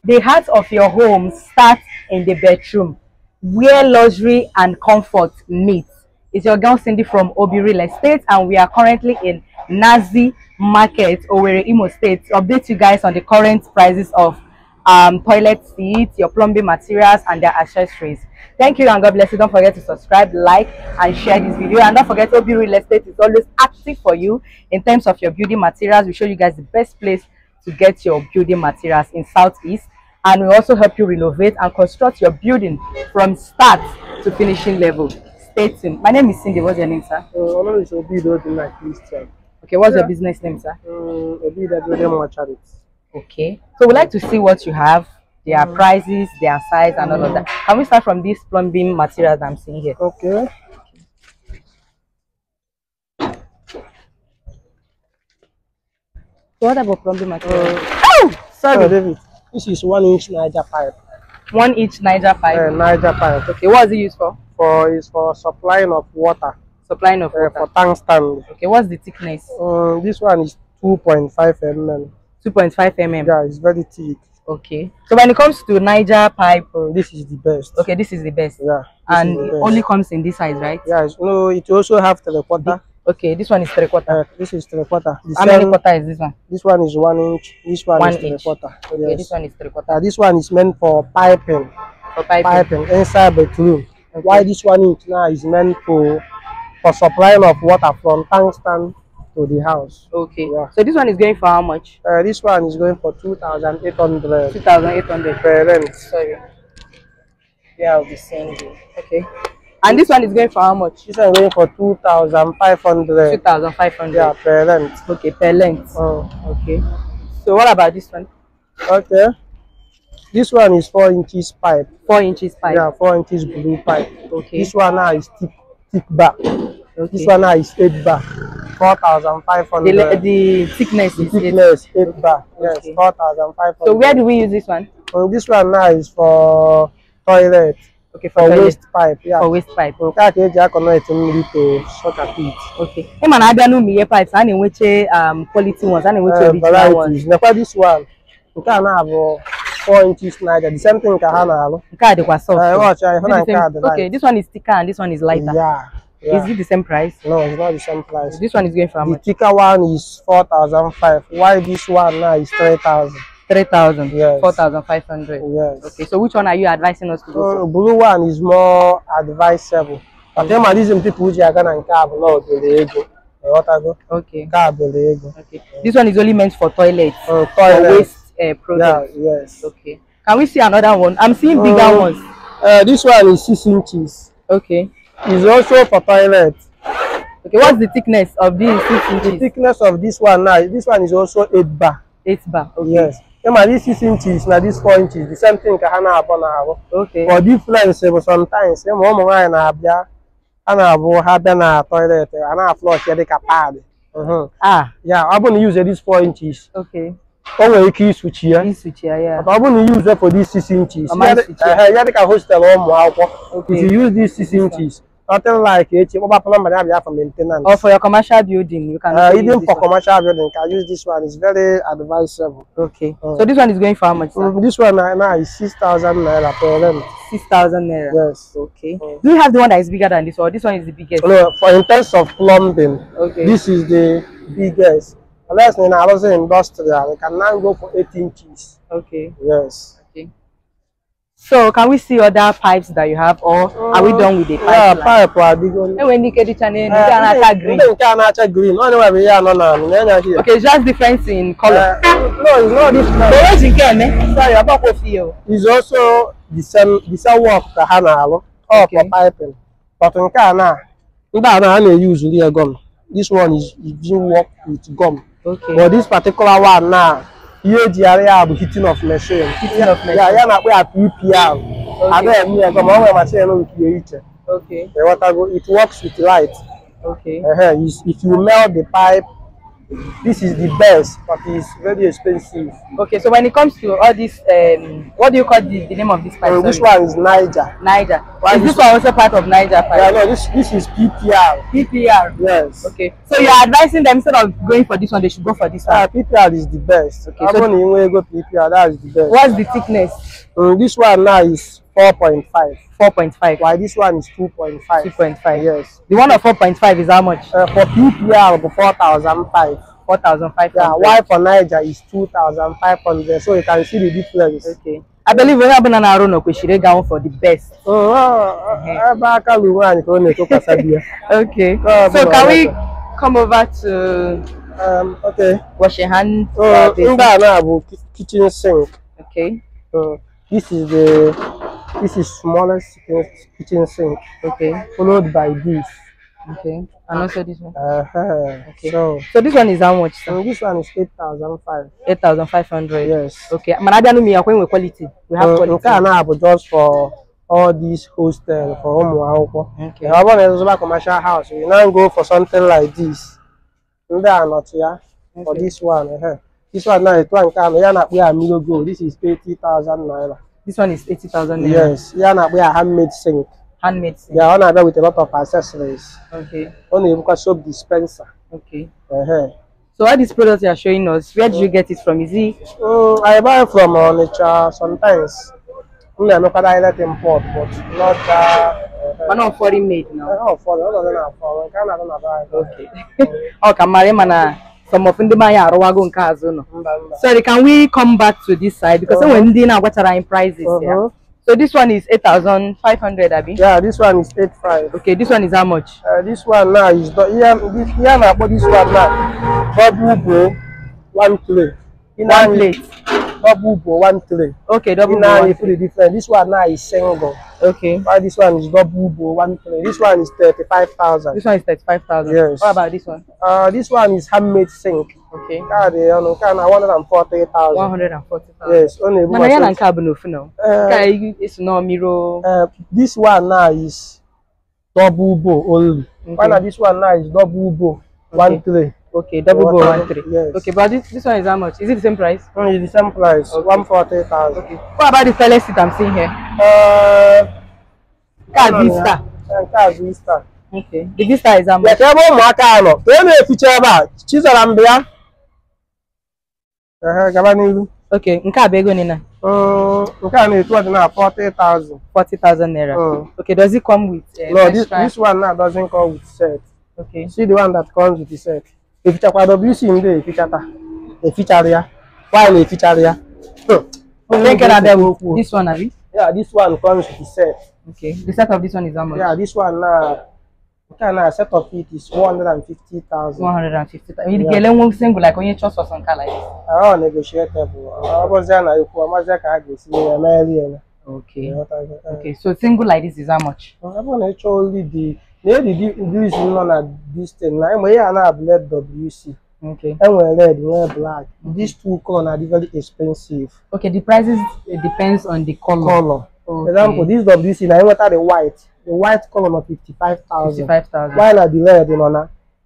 The heart of your home starts in the bedroom, where luxury and comfort meet. It's your girl Cindy from Owerri Real Estate, and we are currently in Nazi Market, Owerri, Imo State, to update you guys on the current prices of toilet seats, your plumbing materials, and their accessories. Thank you, and God bless you. Don't forget to subscribe, like, and share this video. And don't forget, Owerri Real Estate is always active for you in terms of your building materials. We show you guys the best place to get your building materials in Southeast, and we also help you renovate and construct your building from start to finishing level. Stay tuned. My name is Cindy. What's your name, sir? My name is Obi. Okay, what's your business name, sir? Obi, charity. Okay, so we'd like to see what you have, their prices, their size, and all of that. Can we start from this plumbing materials I'm seeing here? Okay. So what about plumbing materials? Oh, sorry. David, this is 1-inch Niger pipe. 1-inch Niger pipe. Niger pipe. Okay, what is it used for? It's for supplying of water. Supplying of water. For tank stand. Okay, what's the thickness? This one is 2.5 mm. 2.5 mm. Yeah, it's very thick. Okay. So when it comes to Niger pipe, this is the best. Okay, this is the best. Yeah. And it only comes in this size, right? Yeah. No, it also have 3/4. Okay, this one is 3/4. This is 3/4. How many quarter is this one? This one is 1 inch. This one is 3/4. Okay, yes. This one is 3/4. This one is meant for piping. For piping inside the bedroom. Okay. Why this 1 inch now is meant for supplying of water from tank stand to the house. Okay. Yeah. So this one is going for how much? This one is going for 2,800. 2,800 per rent. Sorry. Yeah, I'll be saying it. Okay. And this one is going for how much? This one is going for 2,500. 2,500. Yeah, per rent. Okay, per length. Oh. Okay. So what about this one? Okay. This one is 4 inches pipe. 4 inches pipe. Yeah, 4 inches blue pipe. Okay. This one now is thick bar. Okay. This one now is 8 bar. 4,500. The thickness is 8 bar. Yes, okay. 4,500. So where do we use this one? This one now is for toilet. Okay, for waste pipe. Yeah. For waste pipe. Okay. To soccer pit. Okay. Hey man, I don't know me pipes. I know which quality ones. I know which original ones. Now this one, you can have 4 inches Niger. The same thing can have. Okay, this one is thicker and this one is lighter. Yeah. Is it the same price? No, it's not the same price. This one is going for how much? The thicker one is 4,500. Why this one now is 3,000? 3,000. Yes. 4,500. Yes. Okay, so which one are you advising us to go for? Blue one is more advisable. But them are these people who are going to cab load the ego. Okay. Cab the ego. Okay. This one is only meant for toilets. Toilet. For waste products. Yeah. Yes. Okay. Can we see another one? I'm seeing bigger ones. This one is 6 inches. Okay. It's also for toilet. Okay, what's the thickness of these 6 inches? The thickness of this one now, this one is also 8 bar. 8 bar, okay. Yes. This 6 inches, now this 4 inches, the same thing can happen now. Okay. For difference, sometimes, toilet, and I flush the pad. Yeah, I'm going to use this 4 inches. Okay. Oh, key switch here. Yeah. But I'm going to use it for these 6 inches. If you use these 6 inches, nothing like it. For maintenance. Or for your commercial building, you can. Even for commercial building, can use this one. It's very advisable. Okay. So this one is going for how much? This one now is 6,000 naira per rent. 6,000 naira. Yes. Okay. Do you have the one that is bigger than this, or this one is the biggest? No, in terms of plumbing, okay, this is the biggest. Unless in another industrial, we can now go for 8 inches. Okay. Yes. Okay. So can we see other pipes that you have, or are we done with the pipe? Yeah, pipe are big one. When you get the channel, you can green. You can green. Okay, it's just difference in color. No, it's not different. Sorry, I'm not with you. It's also the same work that Hannah for piping. But in Ghana, we use real gum. This one is being worked with gum. Okay. But this particular one now, here the area of heating of machine. Yeah, not where PPR. Okay. It works with light. Okay. If you melt the pipe, This is the best, but it's very expensive. Okay, so when it comes to all this, what do you call the name of this pipe? This one is Niger. Niger. Why Is this one also part of Niger pipe? Yeah, no, this is PPR. PPR. Yes. Okay. So you are advising them instead of going for this one, they should go for this one. PPR is the best. Okay. So when you go PPR, that is the best. What's the thickness? This one now is 4.5. 4.5. Why this one is 2.5? 2.5. Yes. The one of 4.5 is how much? For PPR, 4,005. 4,500. Yeah. Why for Niger is 2,500. So you can see the difference. Okay. I believe we have banana run up. We should go for the best. Okay. So can we come over to okay. wash your hands? Kitchen sink. Okay. This is smallest kitchen sink. Okay. Followed by this. Okay. And also this one. Okay. So this one is how much? This one is 8,500. 8,500. Yes. Okay. Manabia we are going with quality. We have quality. Just for all these hostel for home. Okay. I want a commercial house. You now go for something like this. They are not here. Okay. For this one. This one now, this is 80,000 naira. This one is 80,000 naira. Yes. We are handmade sink. Handmade sink. Yeah, on with a lot of accessories. Okay. Only a soap dispenser. Okay. So all these products you are showing us, where did you get it from? Is it? I buy from Onitsha sometimes. I'm not direct import, but not. Not foreign made now. No, foreign. Okay. Okay, Marimana. Some of them Sorry, can we come back to this side? Because when dinner, what are in prices? Yeah? So this one is 8,500, Abby? Yeah, this one is 8,500. Okay, this one is how much? This one now is this one now. Double bowl, 1 tray. One plate. Double bowl, 1 tray. Okay, double bowl. Now you put different. This one now is single. Okay. Why this one is double bowl, 1 tray. This one is 35,000. This one is 35,000. Yes. What about this one? This one is handmade sink. Okay. 140,000. 140,000. Yes. Only. It's no mirror. This one now is double bowl only. Okay. This one now is double bowl, 1 tray. Okay, double bowl 1 tray. Yes. Okay, but this one is how much? Is it the same price? It's the same price. Okay. 140,000. Okay. What about the toilet seat I'm seeing here? Car Vista. Car Vista. Okay. The Vista is how much? Okay. Nka bego nina. Nka na etu na 40,000. 40,000 naira. Okay. Does it come with? No, this one now doesn't come with set. Okay. See the one that comes with the set. If it's a WC in there, if it's a feature area, why a feature area? This one, Abby? Yeah, this one comes with the set. Okay. The set of this one is how much? Yeah, this one now. A set of it is 150,000. 150,000. You get one single like when you choose for some color like this. I negotiable. I was there now. Okay. Okay. So single like this is how much? I want to only the this one this thing. Now we are bled WC. Okay. And we're red, we're black. These two colors are very expensive. Okay. The prices depends on the color. For example, this WC now what are the white? The white color of 55,000. 55,000. While at the red,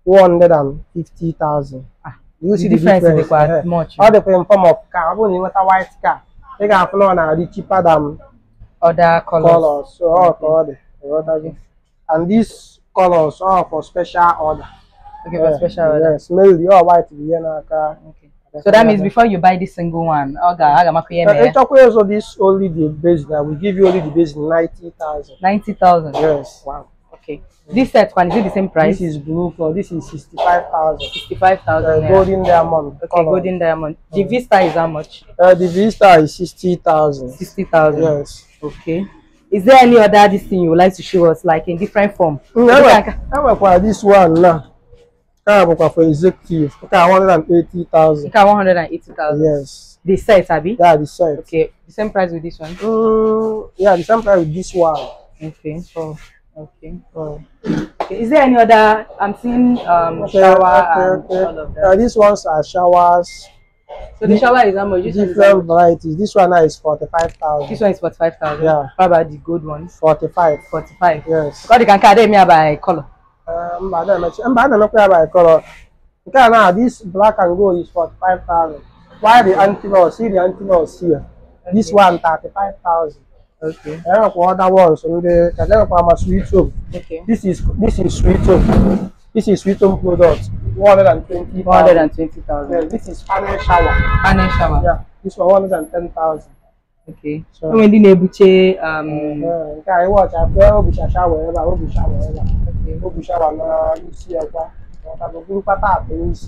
150,000. You see the difference is quite much. All the form of car, only with a white car. They can find the cheaper than other colors. So all color. And these colors are for special order. Okay, for special order. Yes, mainly all white. Okay. So that means before you buy this single one, so this only the base that we give you only the base 90,000. 90,000. Yes. Wow. Okay. This set one is it the same price? This is blue color. This is 65,000. 65,000. Golden diamond. Okay, golden diamond. The Vista is how much? The Vista is 60,000. 60,000. Yes. Okay. Is there any other this thing you would like to show us, like in different form? This one now. For executive, 180,000. 180,000. Yes. The set, Abby? Yeah, the set. Okay. The same price with this one? Yeah, the same price with this one. Okay. Okay. Okay. Is there any other? I'm seeing shower and all of that. These ones are showers. So the shower is how much? Different varieties. This one now is 45,000. This one is 45,000. Yeah. How about the gold ones? 45. 45. Yes. Because they can carry me by color. I'm by color. Okay, now this black and gold is 45,000. Why the antelope? See the antelope here. Okay. This one 35,000. Okay. I have other ones. So the I'm sweet home. Okay. This is sweet home. This is sweet home product. 120,000. 120,000. Yeah, this is panel shower. Panel shower. Yeah. This one 110,000. Okay. So when the nebuche okay, I watch. I play Obusha shower. Okay. Obusha na this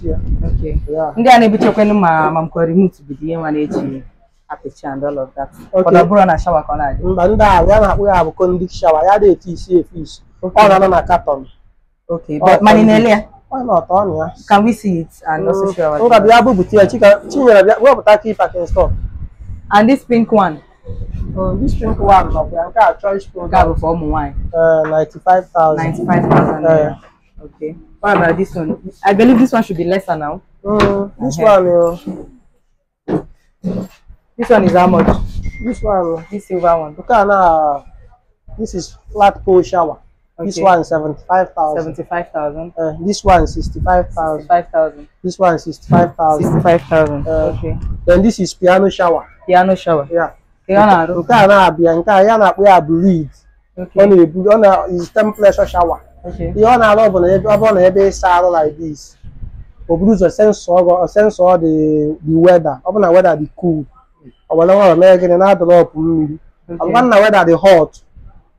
year. Okay. Yeah. Ndị a na-ebuche kwenu ma mkwa remote bido ihe nwa na-eji apicha and all of that. Okay. Ọ bụrụ na shower ka ọ na-adị. Mba ndị a ya na-akpụ ya bụ condic shower. Ya dị eti isi efish. Ọ na-anọ na carton. Okay. But money na-ele ya. Why not on ya? Can we see it and also show our? Nga bịa bụ buti ya chinyere bịa wepụta ka ipack in store. And this pink one. This pink one of ya nke a choice product for ụmụ nwanyị. 95,000. 95,000. Okay. What about this one? I believe this one should be lesser now. This one, this one is how much? This one, this silver one. Okay, now this is flat pole shower. Okay. This one 75,000. 75,000. This one 65,000. 65,000. This one 65,000. 65,000. Okay. Then this is piano shower. Piano shower. Yeah. Okay, now Bianca, ya na we have lead. Okay. On is temperature shower. Okay. You want to love ebe saddle like this. Produce a sensor the weather. Open a weather the cool. Or whatever American and other up. And one weather the hot.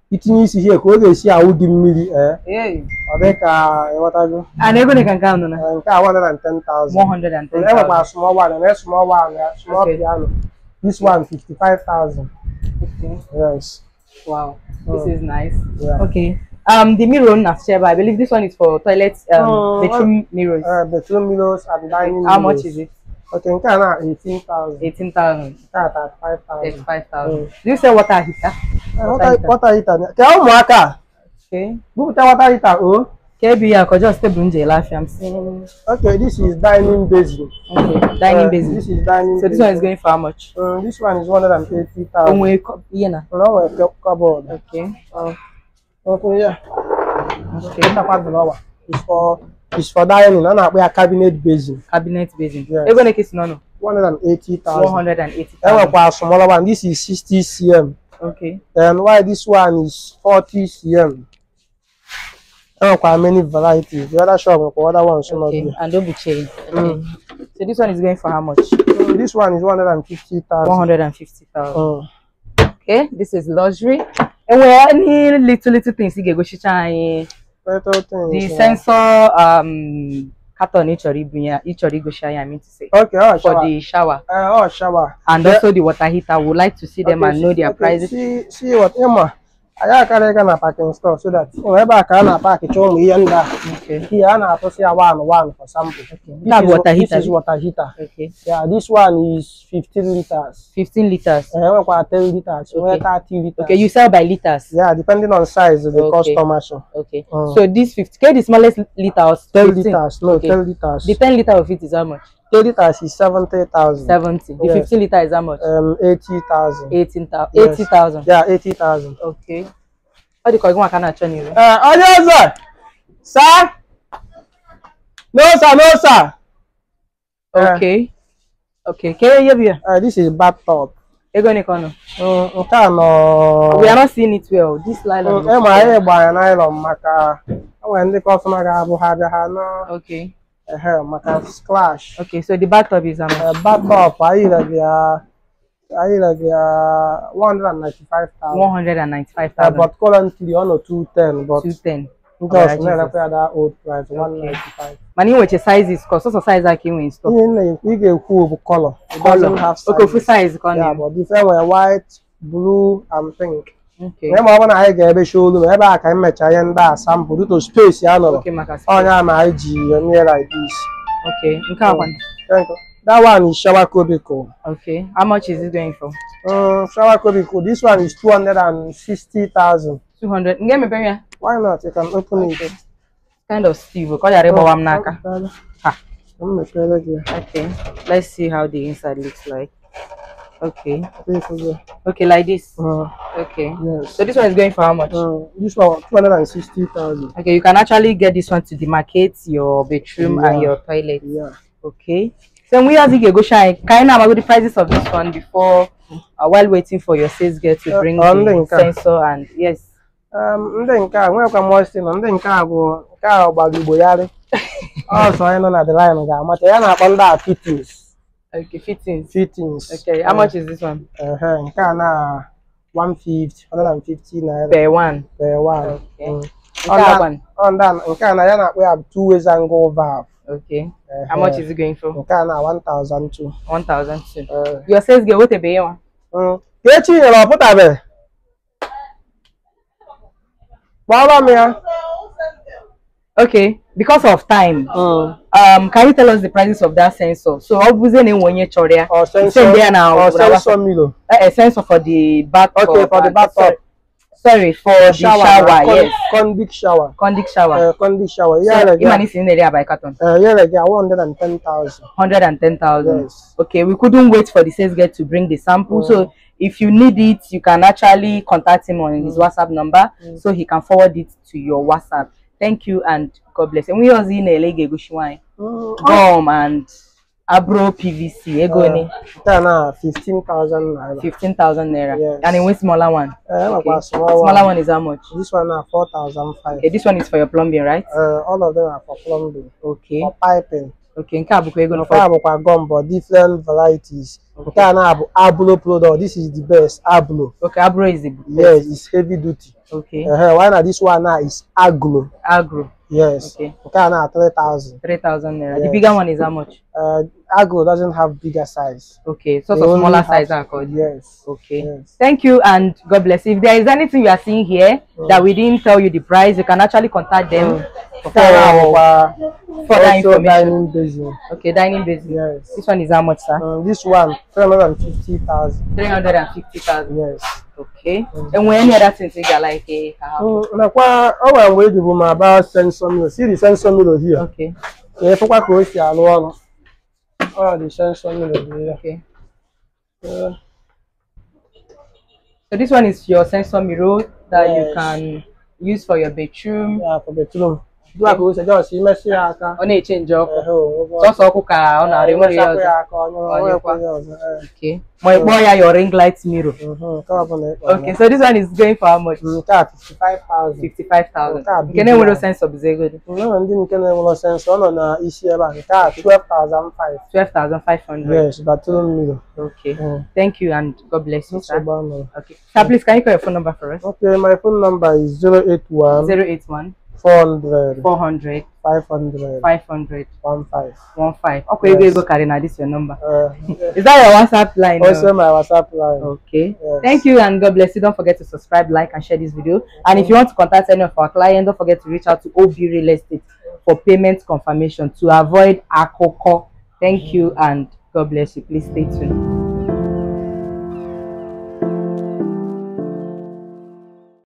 It needs here. Go they see how would milli yeah. Or they what I do. And everybody can count on 110,000. 110,000. Small one and a small one, small piano. This one 55,000. Okay. Yes. Wow. This is nice. Yeah. Okay. The mirror Nasheba, I believe this one is for toilets, bedroom mirrors. Bedroom mirrors and dining How mirrors. much is it? Okay, in Ghana, 18,000. 18,000. 35,000. Do you sell water heater? Water heater. Okay. Water heater. Oh. Just I'm seeing. Okay, this is dining basin. Okay, dining basin. This is dining. So this one is going for how much? This one is 180,000. Yeah. No, a cupboard. Okay. Okay, yeah. Okay. It's for dining. No, we are cabinet basin. Cabinet basin. Yes. Even a case no. 180,000. 180,000. Smaller one. This is 60 cm. Okay. And why this one is 40 cm. Quite many varieties. The other shop, the other ones, okay. And don't be changed. Okay. So this one is going for how much? This one is 150,000. 150,000. Okay. This is luxury. And where any little things you go the sensor carton each go share, I mean to say. Okay, for the shower. Shower. And also the water heater. Would like to see them and know their prices. See what Emma. I carry a parking store so that whenever I can park it on me and okay. Here I have to see a one for sample. Okay. This is water heater. Okay. Yeah, this one is 15 liters. 15 liters. 10 liters. Okay. 30 liters. Okay, you sell by liters. Yeah, depending on size of the customer. Okay. So this 50K, the smallest liters. 10 liters. No, okay. 10 liters. The 10 liter of it is how much? 10 liters is 70,000. 70. The 15 liter is how much? 80,000. 80,000. Yeah, 80,000. Okay. What do you call one kind of training? Sir. Sir? No, sir, no, sir. Okay. Okay. Can you hear me? This is bathtub. We are not seeing it well. This nylon. Okay. Splash. Okay, so the bathtub is bathtub. I like 195,000. 195,000. But currently on 210. But 210. Because that old price 195. Money which size is cost. Also size I can in stock. We get cool color. It doesn't have size. Okay, full size. Yeah, but different were white, blue, and pink. Okay. Remember when I get a showroom, whenever I can match I end that sample due to space. Okay, Marcus. Oh, yeah, my IG near like this. Okay. Thank you. That one is shower cubicle. Okay. How much is it going for? Shower cubicle. This one is 260,000. 200. Get me baby. Why not? You can open it. Kind of steel. Because I Okay. Let's see how the inside looks like. Okay. Beautiful. Okay, like this. Uh, Okay. yes. So this one is going for how much? This one 260,000. Okay, you can actually get this one to demarcate your bedroom and your toilet. Yeah. Okay. So we have to go shine. Can you know the prices of this one before while waiting for your sales girl to bring the sensor and yes. Ndị nke a nwekwa mọstin ndị nke a bụ nke a gbara Igbo yarị. Also I know that the line ga-amata ya na-akpọ ndị a fittings. Okay, fittings. Fittings. Okay, how much is this one? Nke a na 150 naira per one. Per one. Okay. Nke a na ya na-akpọ ya two-way angle valve. Okay. How much is it going for? Nke a na 1,200. 1,200. Your sales girl what be one? Ka echi nyere ọpụtabe. Gbara m ya. Okay, because of time, can you tell us the prices of that sensor? So, obviously, when you chorea, or sensor mirror. A sensor for the bathtub. Okay, for the bathtub. Sorry, for the shower. Yes. Condic shower. Condic shower. Condic shower. Yeah, so, like you in the area by carton. Yeah, like 110,000. 110,000. Yes. Okay, we couldn't wait for the sales guy to bring the sample. So, if you need it, you can actually contact him on his WhatsApp number, so he can forward it to your WhatsApp. Thank you and God bless. And we also in a leg gum and abro PVC. Ego ni 15,000 naira. 15,000 naira. Yes. And in one smaller one. Okay. Smaller one is how much? This one are 4,500. Okay, this one is for your plumbing, right? All of them are for plumbing. Okay. For piping. Okay, ego for gum, but different varieties. Okay, Ablo product. This is the best. Ablo. Okay, Ablo is the best. Yes, it's heavy duty. Okay. Why not this one now is Aglo. Agro. Yes. Okay. Okay, now 3,000. 3,000 naira. Yes. The bigger one is how much? Aglo doesn't have bigger size. Okay, so smaller size are called. Yes. Okay. Yes. Thank you and God bless. If there is anything you are seeing here that we didn't tell you the price, you can actually contact them for further information. Basin. Okay, dining basin. Yes. This one is how much, sir? This one 350,000. 350,000. Yes. Okay. And when any other things you like about sensor mirror. See the sensor mirror here. Okay. Yeah, for what goes here alone. Oh, the sensor mirror here. Okay. So this one is your sensor mirror that you can use for your bedroom. Yeah, for bedroom. Do I go just see Messi aka? On a change up. So kuka on a remote. Okay. My boy, your ring light mirror. Okay, so this one is going for how much? 55,000. 55,000. Can you have a sense of the good? No, I didn't get a sense on a issue about 12,500. 12,500. Yes, but 2 million. Okay. Thank you and God bless you, sir. Okay. Sir, please can you call your phone number for us? Okay, my phone number is 081 400 500 15 Okay, yes. Go Karina, this is your number. Is that your WhatsApp line? Also my WhatsApp line. Okay. Yes. Thank you and God bless you. Don't forget to subscribe, like, and share this video. And if you want to contact any of our clients, don't forget to reach out to OB Real Estate for payment confirmation to avoid ACOCO. Thank you and God bless you. Please stay tuned.